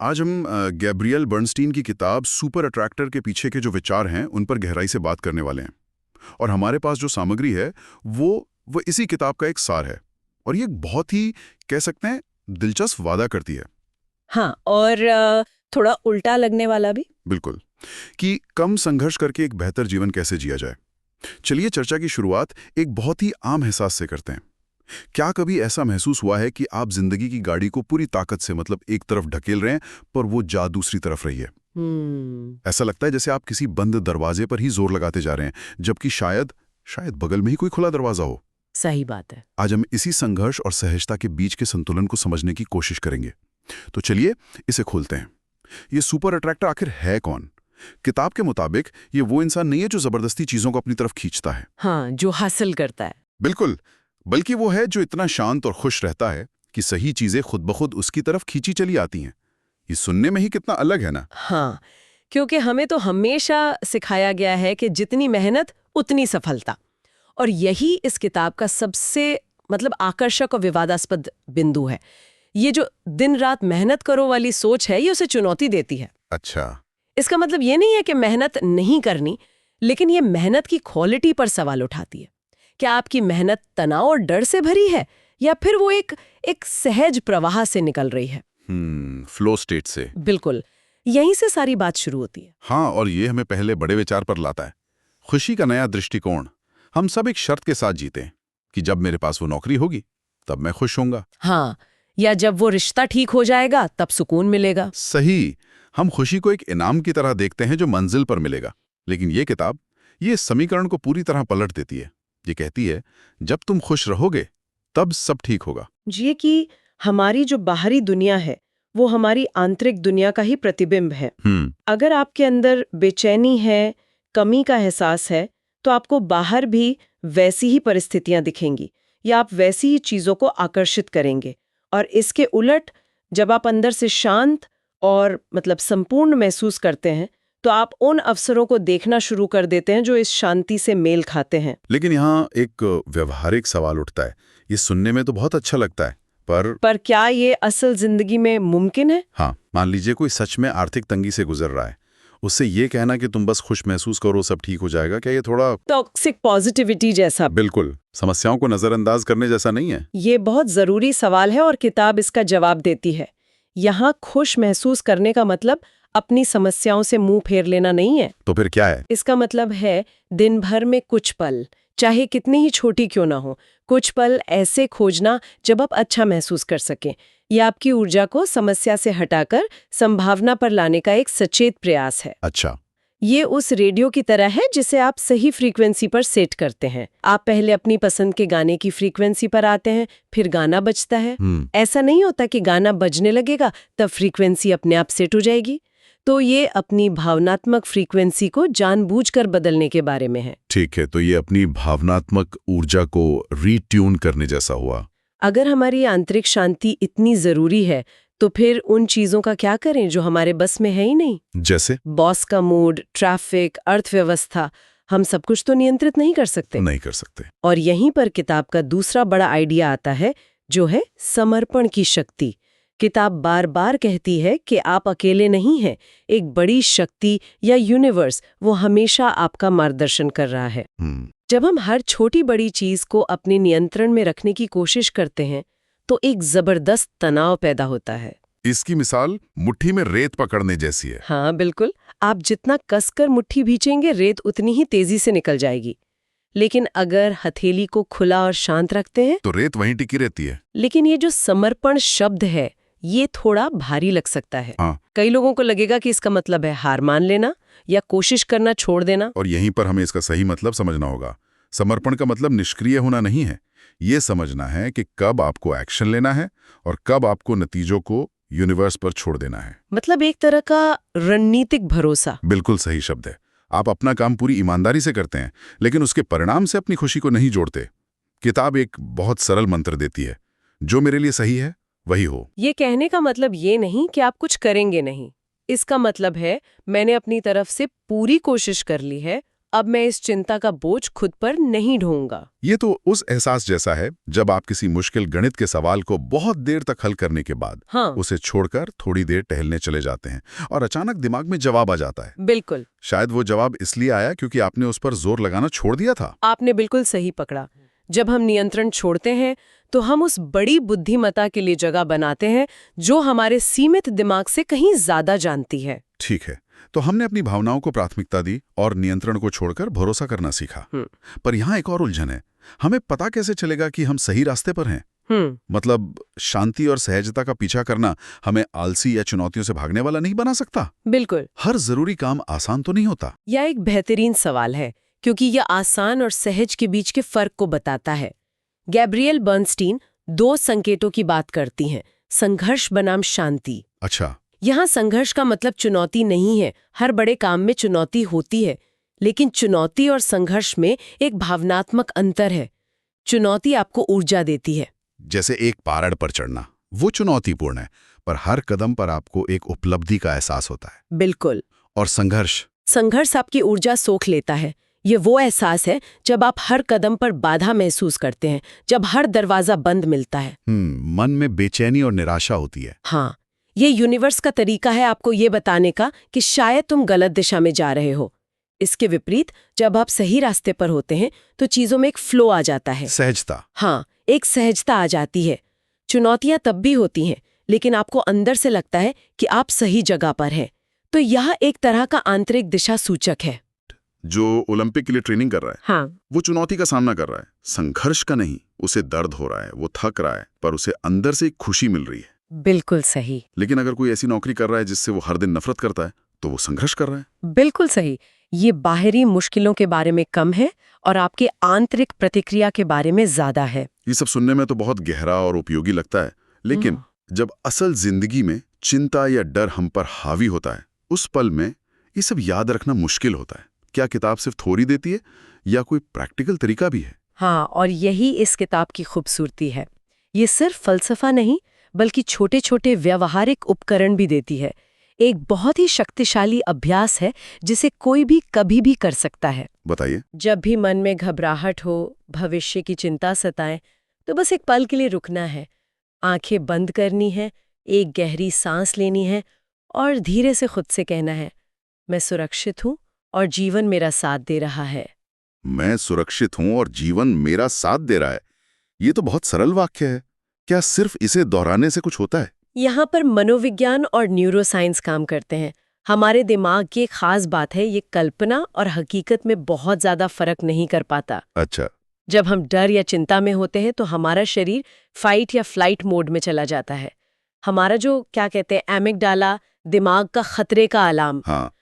आज हम Gabriel Bernstein की किताब सुपर अट्रैक्टर के पीछे के जो विचार हैं उन पर गहराई से बात करने वाले हैं। और हमारे पास जो सामग्री है वो इसी किताब का एक सार है। और ये एक बहुत ही कह सकते हैं दिलचस्प वादा करती है। हाँ, और थोड़ा उल्टा लगने वाला भी। बिल्कुल, कि कम संघर्ष करके एक बेहतर जीवन कैसे जिया जाए। चलिए चर्चा की शुरुआत एक बहुत ही आम एहसास से करते हैं। क्या कभी ऐसा महसूस हुआ है कि आप जिंदगी की गाड़ी को पूरी ताकत से मतलब एक तरफ ढकेल रहे हैं पर वो जा दूसरी तरफ रही है? ऐसा लगता है जैसे आप किसी बंद दरवाजे पर ही जोर लगाते जा रहे हैं, जबकि शायद बगल में ही कोई खुला दरवाजा हो। सही बात है। आज हम इसी संघर्ष और सहजता के बीच के संतुलन को समझने की कोशिश करेंगे। तो चलिए इसे खोलते हैं। ये सुपर अट्रैक्टर आखिर है कौन? किताब के मुताबिक ये वो इंसान नहीं है जो जबरदस्ती चीजों को अपनी तरफ खींचता है। हाँ, जो हासिल करता है। बिल्कुल, बल्कि वो है जो इतना शांत और खुश रहता है कि सही चीजें खुद ब खुद उसकी तरफ खींची चली आती हैं। ये सुनने में ही कितना अलग है ना? हाँ, क्योंकि हमें तो हमेशा सिखाया गया है कि जितनी मेहनत उतनी सफलता। और यही इस किताब का सबसे आकर्षक और विवादास्पद बिंदु है। ये जो दिन रात मेहनत करो वाली सोच है, ये उसे चुनौती देती है। अच्छा। इसका मतलब ये नहीं है कि मेहनत नहीं करनी, लेकिन ये मेहनत की क्वालिटी पर सवाल उठाती है। क्या आपकी मेहनत तनाव और डर से भरी है, या फिर वो एक सहज प्रवाह से निकल रही है? फ्लो स्टेट से। बिल्कुल, यहीं से सारी बात शुरू होती है। हाँ, और ये हमें पहले बड़े विचार पर लाता है। खुशी का नया दृष्टिकोण। हम सब एक शर्त के साथ जीते हैं कि जब मेरे पास वो नौकरी होगी तब मैं खुश होऊंगा। हाँ, या जब वो रिश्ता ठीक हो जाएगा तब सुकून मिलेगा। सही। हम खुशी को एक इनाम की तरह देखते हैं जो मंजिल पर मिलेगा। लेकिन ये किताब ये समीकरण को पूरी तरह पलट देती है। ये कहती है जब तुम खुश रहोगे तब सब ठीक होगा। ये कि हमारी जो बाहरी दुनिया है वो हमारी आंतरिक दुनिया का ही प्रतिबिंब है। अगर आपके अंदर बेचैनी है, कमी का एहसास है, तो आपको बाहर भी वैसी ही परिस्थितियां दिखेंगी या आप वैसी ही चीजों को आकर्षित करेंगे। और इसके उलट जब आप अंदर से शांत और संपूर्ण महसूस करते हैं, तो आप उन अवसरों को देखना शुरू कर देते हैं जो इस शांति से मेल खाते हैं। लेकिन यहाँ एक व्यवहारिक सवाल उठता है। ये सुनने में तो बहुत अच्छा लगता है, पर क्या ये असल जिंदगी में मुमकिन है? हाँ, मान लीजिए कोई सच में आर्थिक तंगी से गुजर रहा है, उससे ये कहना कि तुम बस खुश महसूस करो सब ठीक हो जाएगा, क्या ये थोड़ा टॉक्सिक पॉजिटिविटी जैसा? बिल्कुल, समस्याओं को नजरअंदाज करने जैसा नहीं है? ये बहुत जरूरी सवाल है और किताब इसका जवाब देती है। यहाँ खुश महसूस करने का मतलब अपनी समस्याओं से मुंह फेर लेना नहीं है। तो फिर क्या है? इसका मतलब है दिन भर में कुछ पल, चाहे कितनी ही छोटी क्यों ना हो, कुछ पल ऐसे खोजना जब आप अच्छा महसूस कर सकें। यह आपकी ऊर्जा को समस्या से हटाकर संभावना पर लाने का एक सचेत प्रयास है। अच्छा। ये उस रेडियो की तरह है जिसे आप सही फ्रीक्वेंसी पर सेट करते हैं। आप पहले अपनी पसंद के गाने की फ्रीक्वेंसी पर आते हैं, फिर गाना बजता है। ऐसा नहीं होता कि गाना बजने लगेगा तब फ्रीक्वेंसी अपने आप सेट हो जाएगी। तो ये अपनी भावनात्मक फ्रीक्वेंसी को जानबूझकर बदलने के बारे में है। ठीक है, तो ये अपनी भावनात्मक ऊर्जा को रीट्यून करने जैसा हुआ। अगर हमारी आंतरिक शांति इतनी जरूरी है, तो फिर उन चीजों का क्या करें जो हमारे बस में है ही नहीं? जैसे बॉस का मूड, ट्रैफिक, अर्थव्यवस्था, हम सब कुछ तो नियंत्रित नहीं कर सकते। नहीं कर सकते। और यहीं पर किताब का दूसरा बड़ा आइडिया आता है, जो है समर्पण की शक्ति। किताब बार बार कहती है कि आप अकेले नहीं हैं, एक बड़ी शक्ति या यूनिवर्स वो हमेशा आपका मार्गदर्शन कर रहा है। जब हम हर छोटी बड़ी चीज को अपने नियंत्रण में रखने की कोशिश करते हैं, तो एक जबरदस्त तनाव पैदा होता है। इसकी मिसाल मुट्ठी में रेत पकड़ने जैसी है। हाँ बिल्कुल, आप जितना कसकर मुट्ठी भींचेंगे, रेत उतनी ही तेजी से निकल जाएगी। लेकिन अगर हथेली को खुला और शांत रखते हैं, तो रेत वहीं टिकी रहती है। लेकिन ये जो समर्पण शब्द है, ये थोड़ा भारी लग सकता है। हाँ। कई लोगों को लगेगा कि इसका मतलब है हार मान लेना या कोशिश करना छोड़ देना। और यहीं पर हमें इसका सही मतलब समझना होगा। समर्पण का मतलब निष्क्रिय होना नहीं है। ये समझना है कि कब आपको एक्शन लेना है और कब आपको नतीजों को यूनिवर्स पर छोड़ देना है। मतलब एक तरह का रणनीतिक भरोसा। बिल्कुल सही शब्द है। आप अपना काम पूरी ईमानदारी से करते हैं, लेकिन उसके परिणाम से अपनी खुशी को नहीं जोड़ते। किताब एक बहुत सरल मंत्र देती है, जो मेरे लिए सही है वही हो। ये कहने का मतलब ये नहीं कि आप कुछ करेंगे नहीं। इसका मतलब है मैंने अपनी तरफ से पूरी कोशिश कर ली है, अब मैं इस चिंता का बोझ खुद पर नहीं ढोऊंगा। ये तो उस एहसास जैसा है जब आप किसी मुश्किल गणित के सवाल को बहुत देर तक हल करने के बाद हाँ, उसे छोड़कर थोड़ी देर टहलने चले जाते हैं और अचानक दिमाग में जवाब आ जाता है। बिल्कुल। शायद वो जवाब इसलिए आया क्योंकि आपने उस पर जोर लगाना छोड़ दिया था। आपने बिल्कुल सही पकड़ा। जब हम नियंत्रण छोड़ते हैं तो हम उस बड़ी बुद्धिमत्ता के लिए जगह बनाते हैं जो हमारे सीमित दिमाग से कहीं ज्यादा जानती है। ठीक है, तो हमने अपनी भावनाओं को प्राथमिकता दी और नियंत्रण को छोड़कर भरोसा करना सीखा। पर यहाँ एक और उलझन है, हमें पता कैसे चलेगा कि हम सही रास्ते पर हैं? मतलब शांति और सहजता का पीछा करना हमें आलसी या चुनौतियों से भागने वाला नहीं बना सकता। बिल्कुल। हर जरूरी काम आसान तो नहीं होता। यह एक बेहतरीन सवाल है क्योंकि यह आसान और सहज के बीच के फर्क को बताता है। गैब्रिएल बर्नस्टीन 2 संकेतों की बात करती हैं, संघर्ष बनाम शांति। अच्छा। यहाँ संघर्ष का मतलब चुनौती नहीं है, हर बड़े काम में चुनौती होती है, लेकिन चुनौती और संघर्ष में एक भावनात्मक अंतर है। चुनौती आपको ऊर्जा देती है, जैसे एक पहाड़ पर चढ़ना, वो चुनौतीपूर्ण है, पर हर कदम पर आपको एक उपलब्धि का एहसास होता है। बिल्कुल। और संघर्ष आपकी ऊर्जा सोख लेता है। ये वो एहसास है जब आप हर कदम पर बाधा महसूस करते हैं, जब हर दरवाजा बंद मिलता है। मन में बेचैनी और निराशा होती है। हाँ, ये यूनिवर्स का तरीका है आपको ये बताने का कि शायद तुम गलत दिशा में जा रहे हो। इसके विपरीत जब आप सही रास्ते पर होते हैं तो चीजों में एक फ्लो आ जाता है, सहजता। हाँ, एक सहजता आ जाती है। चुनौतियां तब भी होती हैं, लेकिन आपको अंदर से लगता है कि आप सही जगह पर हैं। तो यह एक तरह का आंतरिक दिशा सूचक है। जो ओलंपिक के लिए ट्रेनिंग कर रहा है, हाँ, वो चुनौती का सामना कर रहा है, संघर्ष का नहीं। उसे दर्द हो रहा है, वो थक रहा है, पर उसे अंदर से एक खुशी मिल रही है। बिल्कुल सही। लेकिन अगर कोई ऐसी नौकरी कर रहा है जिससे वो हर दिन नफरत करता है, तो वो संघर्ष कर रहा है। बिल्कुल सही। ये बाहरी मुश्किलों के बारे में कम है और आपके आंतरिक प्रतिक्रिया के बारे में ज्यादा है। ये सब सुनने में तो बहुत गहरा और उपयोगी लगता है, लेकिन जब असल जिंदगी में चिंता या डर हम पर हावी होता है, उस पल में ये सब याद रखना मुश्किल होता है। क्या किताब सिर्फ थ्योरी देती है या कोई प्रैक्टिकल तरीका भी है? हाँ, और यही इस किताब की खूबसूरती है। ये सिर्फ फलसफा नहीं, बल्कि छोटे छोटे व्यावहारिक उपकरण भी देती है। एक बहुत ही शक्तिशाली अभ्यास है जिसे कोई भी कभी भी कर सकता है। बताइए। जब भी मन में घबराहट हो, भविष्य की चिंता सताए, तो बस एक पल के लिए रुकना है, आंखें बंद करनी है, एक गहरी सांस लेनी है और धीरे से खुद से कहना है, मैं सुरक्षित हूँ और जीवन मेरा साथ दे रहा है। मैं सुरक्षित हूं और जीवन मेरा साथ दे रहा है। ये तो बहुत सरल वाक्य है। क्या सिर्फ इसे दोहराने से कुछ होता है? यहाँ पर मनोविज्ञान और न्यूरोसाइंस काम करते हैं। हमारे दिमाग की एक खास बात है, ये कल्पना और हकीकत में बहुत ज्यादा फर्क नहीं कर पाता। अच्छा। जब हम डर या चिंता में होते हैं तो हमारा शरीर फाइट या फ्लाइट मोड में चला जाता है। हमारा जो क्या कहते हैं एमिगडाला, दिमाग का खतरे का अलार्म, हाँ,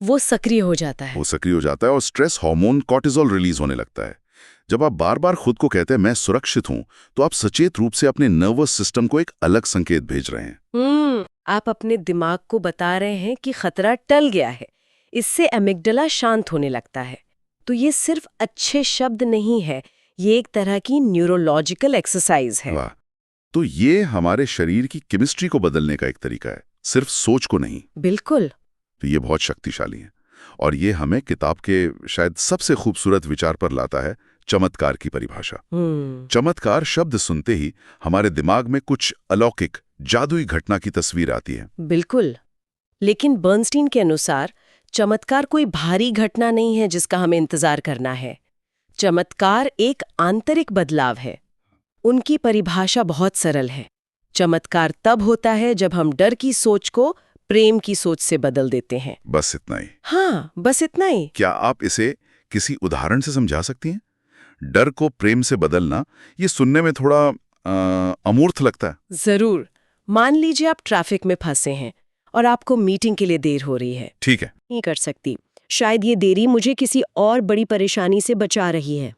वो सक्रिय हो जाता है। वो सक्रिय हो जाता है और स्ट्रेस हार्मोन कॉर्टिसोल रिलीज होने लगता है। जब आप बार बार खुद को कहते हैं मैं सुरक्षित हूं, तो आप सचेत रूप से अपने नर्वस सिस्टम को एक अलग संकेत भेज रहे हैं। आप अपने दिमाग को बता रहे हैं कि खतरा टल गया है। इससे एमिगडाला शांत होने लगता है। तो ये सिर्फ अच्छे शब्द नहीं है, ये एक तरह की न्यूरोलॉजिकल एक्सरसाइज है। वाह, तो ये हमारे शरीर की केमिस्ट्री को बदलने का एक तरीका है, सिर्फ सोच को नहीं। बिल्कुल। तो ये बहुत शक्तिशाली है और ये हमें किताब के शायद सबसे खूबसूरत विचार पर लाता है, चमत्कार की परिभाषा। चमत्कार शब्द सुनते ही हमारे दिमाग में कुछ अलौकिक जादुई घटना की तस्वीर आती है। बिल्कुल, लेकिन बर्नस्टीन के अनुसार चमत्कार कोई भारी घटना नहीं है जिसका हमें इंतजार करना है। चमत्कार एक आंतरिक बदलाव है। उनकी परिभाषा बहुत सरल है। चमत्कार तब होता है जब हम डर की सोच को प्रेम की सोच से बदल देते हैं। बस इतना ही? हाँ, बस इतना ही। क्या आप इसे किसी उदाहरण से समझा सकती हैं? डर को प्रेम से बदलना, ये सुनने में थोड़ा अमूर्त लगता है। जरूर। मान लीजिए आप ट्रैफिक में फंसे हैं और आपको मीटिंग के लिए देर हो रही है। ठीक है। नहीं कर सकती, शायद ये देरी मुझे किसी और बड़ी परेशानी से बचा रही है।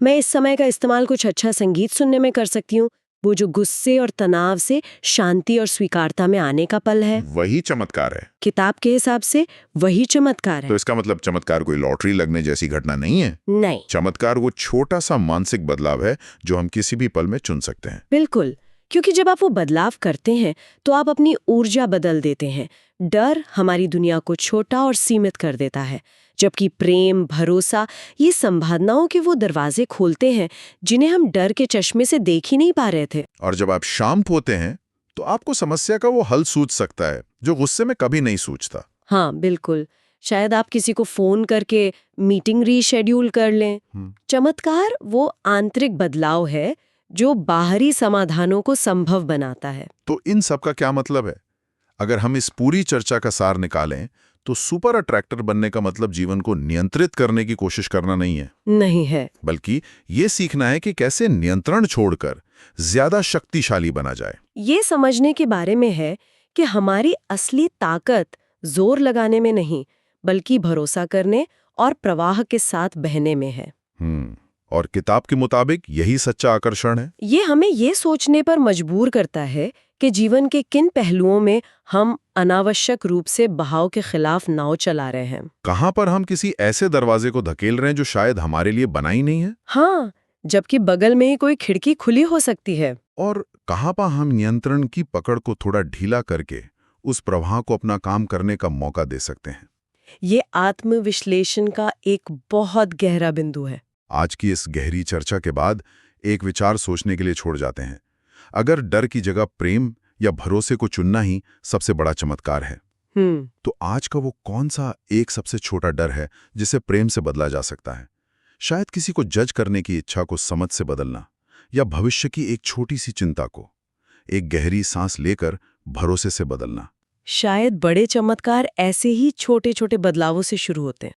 मैं इस समय का इस्तेमाल कुछ अच्छा संगीत सुनने में कर सकती हूँ, वो जो गुस्से और तनाव से शांति और स्वीकारता में आने का पल है। वही चमत्कार है। किताब के हिसाब से वही चमत्कार है। तो इसका मतलब चमत्कार कोई लॉटरी लगने जैसी घटना नहीं है? नहीं। चमत्कार वो छोटा सा मानसिक बदलाव है जो हम किसी भी पल में चुन सकते हैं। बिल्कुल, क्योंकि जब आप वो बदलाव करते हैं तो आप अपनी ऊर्जा बदल देते हैं। डर हमारी दुनिया को छोटा और सीमित कर देता है, जबकि प्रेम, भरोसा ये संभावनाओं के वो दरवाजे खोलते हैं जिन्हें हम डर के चश्मे से देख ही नहीं पा रहे थे। और जब आप शांत होते हैं तो आपको समस्या का वो हल सूझ सकता है जो गुस्से में कभी नहीं सूझता। हाँ बिल्कुल, शायद आप किसी को फोन करके मीटिंग रीशेड्यूल कर लें। चमत्कार वो आंतरिक बदलाव है जो बाहरी समाधानों को संभव बनाता है। तो इन सब का क्या मतलब है? अगर हम इस पूरी चर्चा का सार निकालें तो सुपर अट्रैक्टर बनने का मतलब जीवन को नियंत्रित करने की कोशिश करना नहीं है। नहीं है, बल्कि ये सीखना है कि कैसे नियंत्रण छोड़कर ज्यादा शक्तिशाली बना जाए। ये समझने के बारे में है कि हमारी असली ताकत जोर लगाने में नहीं, बल्कि भरोसा करने और प्रवाह के साथ बहने में है। और किताब के मुताबिक यही सच्चा आकर्षण है। ये हमें ये सोचने पर मजबूर करता है कि जीवन के किन पहलुओं में हम अनावश्यक रूप से बहाव के खिलाफ नाव चला रहे हैं। कहाँ पर हम किसी ऐसे दरवाजे को धकेल रहे हैं जो शायद हमारे लिए बना ही नहीं है। हाँ, जबकि बगल में ही कोई खिड़की खुली हो सकती है। और कहाँ पर हम नियंत्रण की पकड़ को थोड़ा ढीला करके उस प्रवाह को अपना काम करने का मौका दे सकते हैं। ये आत्मविश्लेषण का एक बहुत गहरा बिंदु है। आज की इस गहरी चर्चा के बाद एक विचार सोचने के लिए छोड़ जाते हैं। अगर डर की जगह प्रेम या भरोसे को चुनना ही सबसे बड़ा चमत्कार है, तो आज का वो कौन सा एक सबसे छोटा डर है जिसे प्रेम से बदला जा सकता है? शायद किसी को जज करने की इच्छा को समझ से बदलना, या भविष्य की एक छोटी सी चिंता को एक गहरी सांस लेकर भरोसे से बदलना। शायद बड़े चमत्कार ऐसे ही छोटे छोटे बदलावों से शुरू होते हैं।